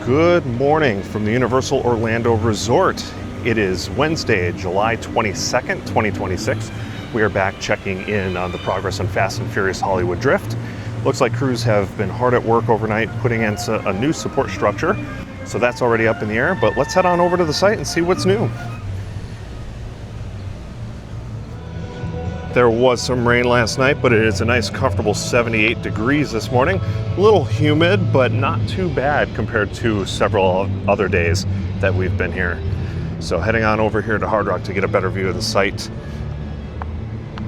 Good morning from the Universal Orlando Resort. It is Wednesday, July 22nd, 2026. We are back checking in on the progress on Fast and Furious Hollywood Drift. Looks like crews have been hard at work overnight putting in a new support structure. So that's already up in the air, but let's head on over to the site and see what's new. There was some rain last night, but it is a nice comfortable 78 degrees this morning. A little humid, but not too bad compared to several other days that we've been here. So heading on over here to Hard Rock to get a better view of the site.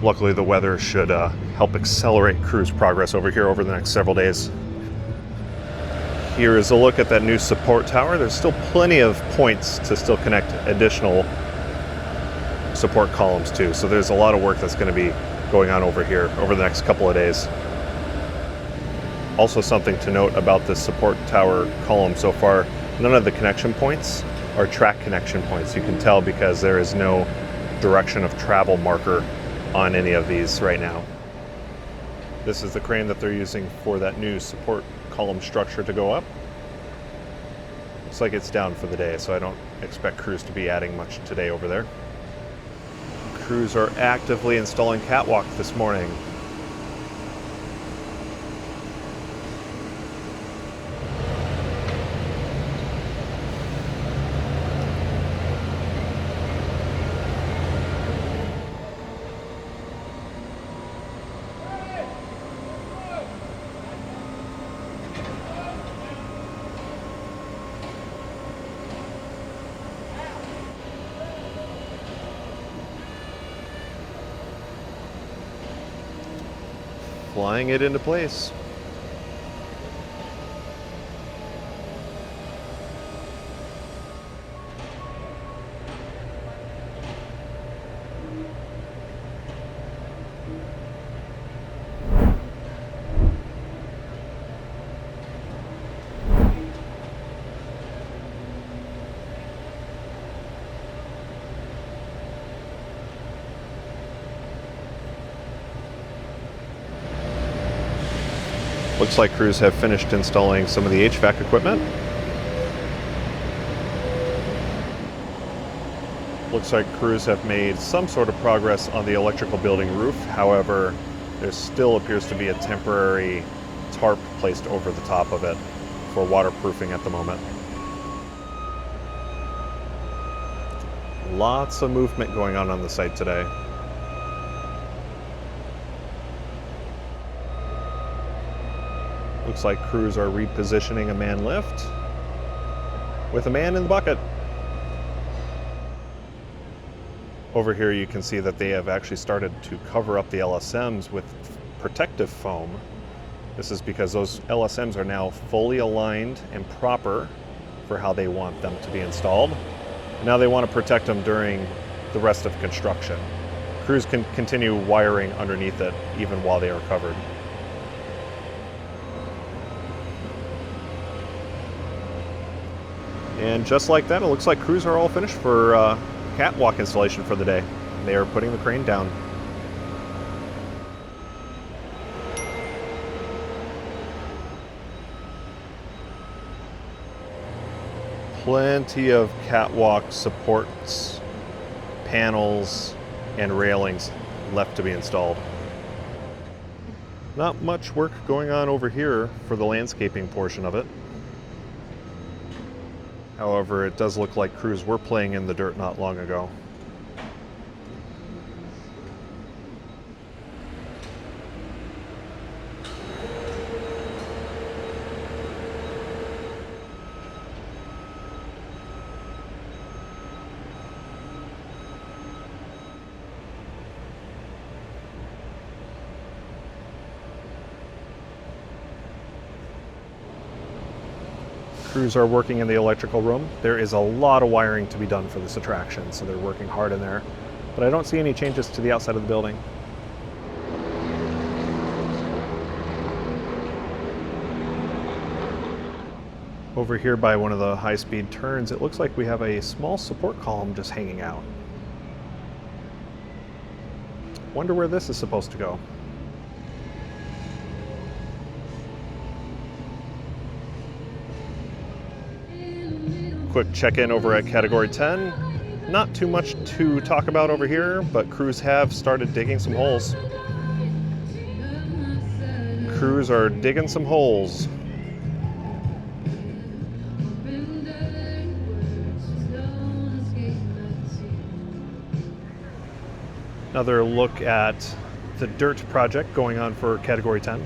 Luckily the weather should help accelerate cruise progress over here over the next several days. Here is a look at that new support tower. There's still plenty of points to still connect additional support columns too. So there's a lot of work that's going to be going on over here over the next couple of days. Also something to note about this support tower column so far, none of the connection points are track connection points. You can tell because there is no direction of travel marker on any of these right now. This is the crane that they're using for that new support column structure to go up. Looks like it's down for the day, so I don't expect crews to be adding much today over there. Crews are actively installing catwalk this morning. Flying it into place. Looks like crews have finished installing some of the HVAC equipment. Looks like crews have made some sort of progress on the electrical building roof. However, there still appears to be a temporary tarp placed over the top of it for waterproofing at the moment. Lots of movement going on the site today. Looks like crews are repositioning a man lift with a man in the bucket. Over here you can see that they have actually started to cover up the LSMs with protective foam. This is because those LSMs are now fully aligned and proper for how they want them to be installed. Now they want to protect them during the rest of construction. Crews can continue wiring underneath it even while they are covered. And just like that, it looks like crews are all finished for catwalk installation for the day. They are putting the crane down. Plenty of catwalk supports, panels, and railings left to be installed. Not much work going on over here for the landscaping portion of it. However, it does look like crews were playing in the dirt not long ago. Crews are working in the electrical room. There is a lot of wiring to be done for this attraction, so they're working hard in there. But I don't see any changes to the outside of the building. Over here by one of the high-speed turns, it looks like we have a small support column just hanging out. Wonder where this is supposed to go. Quick check-in over at Category 10. Not too much to talk about over here, but crews have started digging some holes. Crews are digging some holes. Another look at the dirt project going on for Category 10.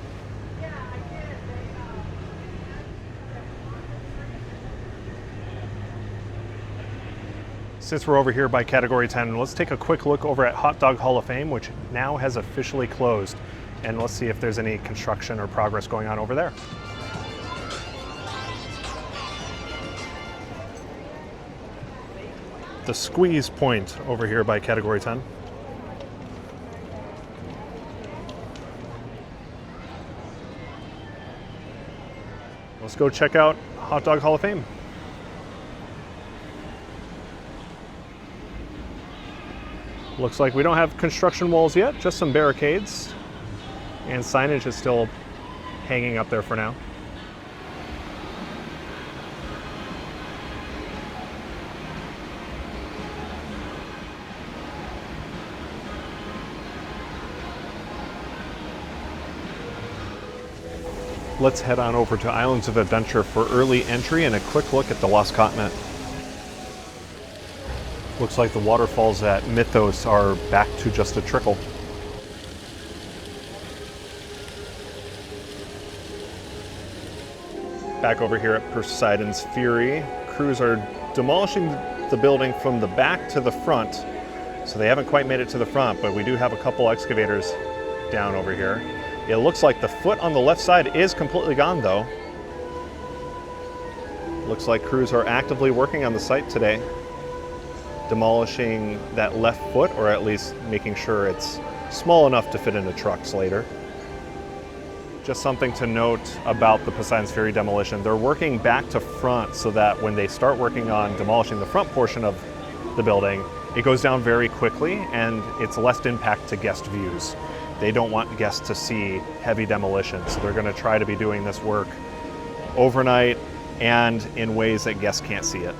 Since we're over here by Category 10, let's take a quick look over at Hot Dog Hall of Fame, which now has officially closed. And let's see if there's any construction or progress going on over there. The squeeze point over here by Category 10. Let's go check out Hot Dog Hall of Fame. Looks like we don't have construction walls yet, just some barricades. And signage is still hanging up there for now. Let's head on over to Islands of Adventure for early entry and a quick look at the Lost Continent. Looks like the waterfalls at Mythos are back to just a trickle. Back over here at Poseidon's Fury, crews are demolishing the building from the back to the front. So they haven't quite made it to the front, but we do have a couple excavators down over here. It looks like the foot on the left side is completely gone though. Looks like crews are actively working on the site today, demolishing that left foot, or at least making sure it's small enough to fit into trucks later. Just something to note about the Poseidon's Fury demolition. They're working back to front so that when they start working on demolishing the front portion of the building, it goes down very quickly and it's less impact to guest views. They don't want guests to see heavy demolition, so they're going to try to be doing this work overnight and in ways that guests can't see it.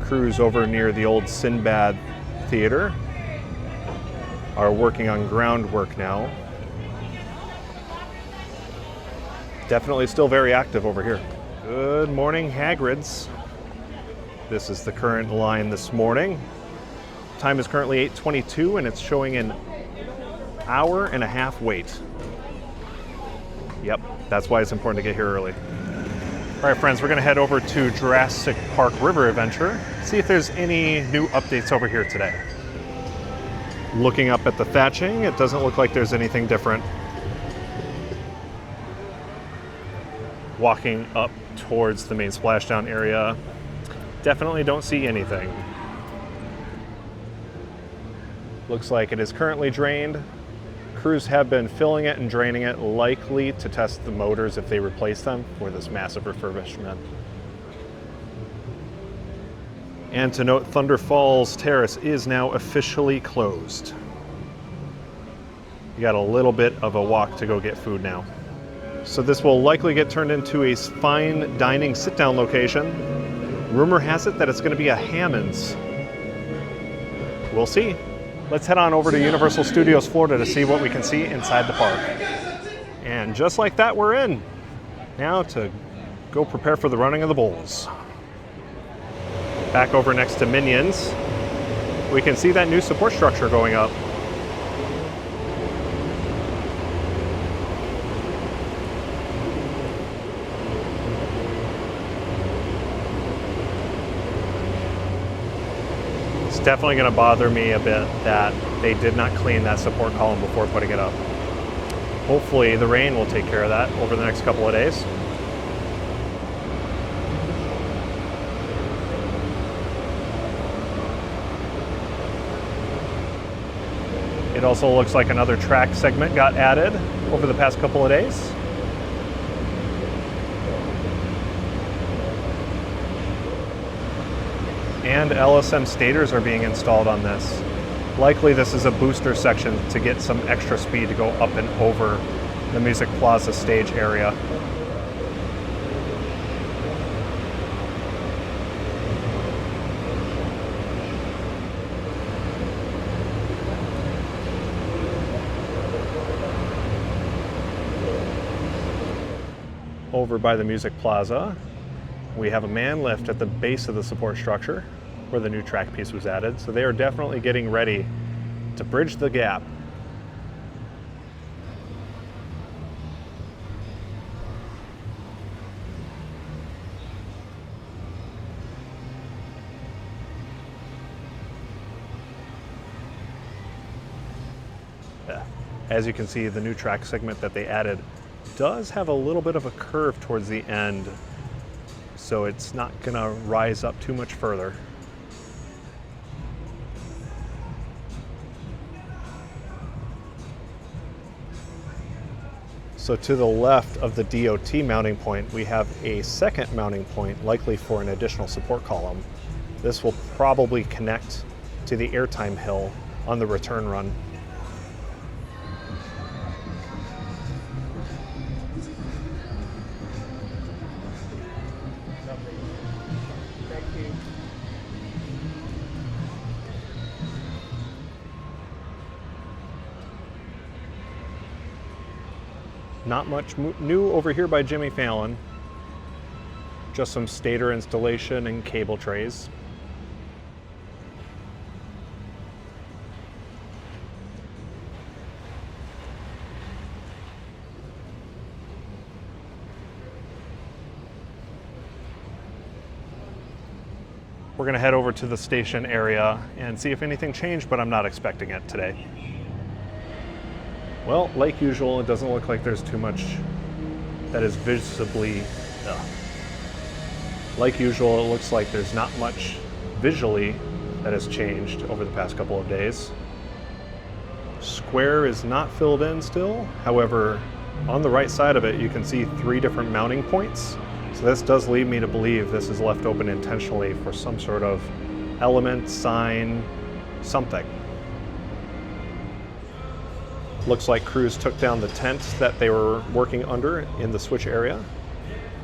Crews over near the old Sinbad Theater are working on groundwork now. Definitely still very active over here. Good morning, Hagrid's. This is the current line this morning. Time is currently 8:22 and it's showing an hour and a half wait. Yep, that's why it's important to get here early. All right, friends, we're gonna head over to Jurassic Park River Adventure, see if there's any new updates over here today. Looking up at the thatching, it doesn't look like there's anything different. Walking up towards the main splashdown area, definitely don't see anything. Looks like it is currently drained. Crews have been filling it and draining it, likely to test the motors if they replace them for this massive refurbishment. And to note, Thunder Falls Terrace is now officially closed. You got a little bit of a walk to go get food now. So this will likely get turned into a fine dining sit-down location. Rumor has it that it's going to be a Hammond's. We'll see. Let's head on over to Universal Studios Florida to see what we can see inside the park. And just like that, we're in. Now to go prepare for the running of the bulls. Back over next to Minions, we can see that new support structure going up. It's definitely going to bother me a bit that they did not clean that support column before putting it up. Hopefully the rain will take care of that over the next couple of days. It also looks like another track segment got added over the past couple of days. And LSM stators are being installed on this. Likely this is a booster section to get some extra speed to go up and over the Music Plaza stage area. Over by the Music Plaza, we have a man lift at the base of the support structure where the new track piece was added. So they are definitely getting ready to bridge the gap. As you can see, the new track segment that they added does have a little bit of a curve towards the end, so it's not gonna rise up too much further. So to the left of the DOT mounting point, we have a second mounting point, likely for an additional support column. This will probably connect to the airtime hill on the return run. Not much new over here by Jimmy Fallon. Just some stator installation and cable trays. We're gonna head over to the station area and see if anything changed, but I'm not expecting it today. Well, like usual, it doesn't look like there's too much that is visibly, like usual, it looks like there's not much visually that has changed over the past couple of days. Square is not filled in still. However, on the right side of it, you can see 3 different mounting points. So this does lead me to believe this is left open intentionally for some sort of element, sign, something. Looks like crews took down the tent that they were working under in the switch area,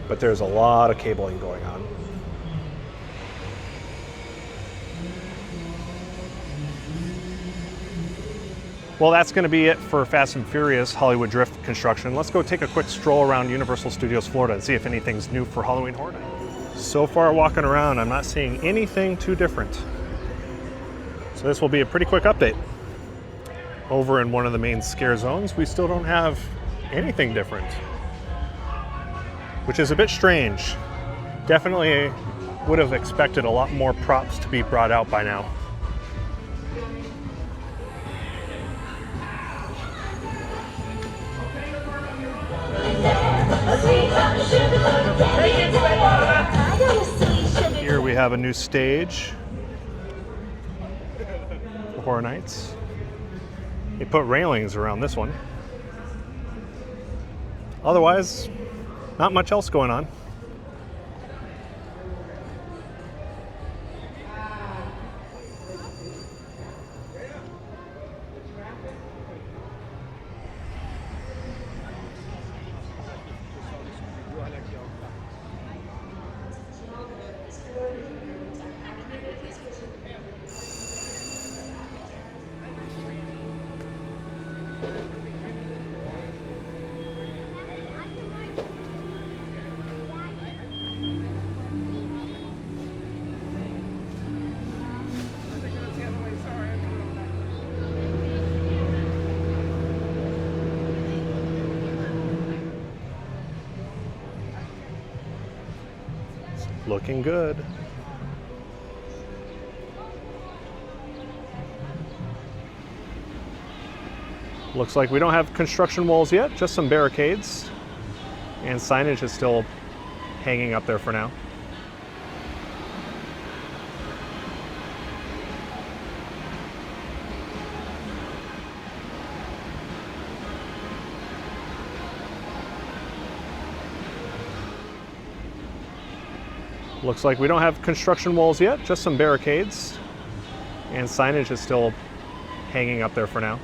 but there's a lot of cabling going on. Well, that's going to be it for Fast and Furious Hollywood Drift construction. Let's go take a quick stroll around Universal Studios Florida and see if anything's new for Halloween Horror Nights. So far walking around, I'm not seeing anything too different. So this will be a pretty quick update. Over in one of the main scare zones, we still don't have anything different, which is a bit strange. Definitely would have expected a lot more props to be brought out by now. Here we have a new stage for Horror Nights. They put railings around this one. Otherwise, not much else going on. Looking good. Looks like we don't have construction walls yet, just some barricades. And signage is still hanging up there for now. Looks like we don't have construction walls yet, just some barricades. And signage is still hanging up there for now.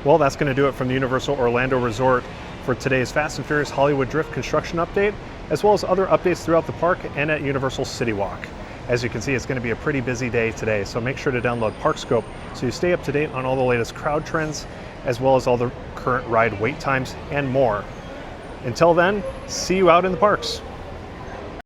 Well, that's going to do it from the Universal Orlando Resort for today's Fast and Furious Hollywood Drift construction update, as well as other updates throughout the park and at Universal City Walk. As you can see, it's going to be a pretty busy day today, so make sure to download ParkScope so you stay up to date on all the latest crowd trends, as well as all the current ride wait times and more. Until then, see you out in the parks.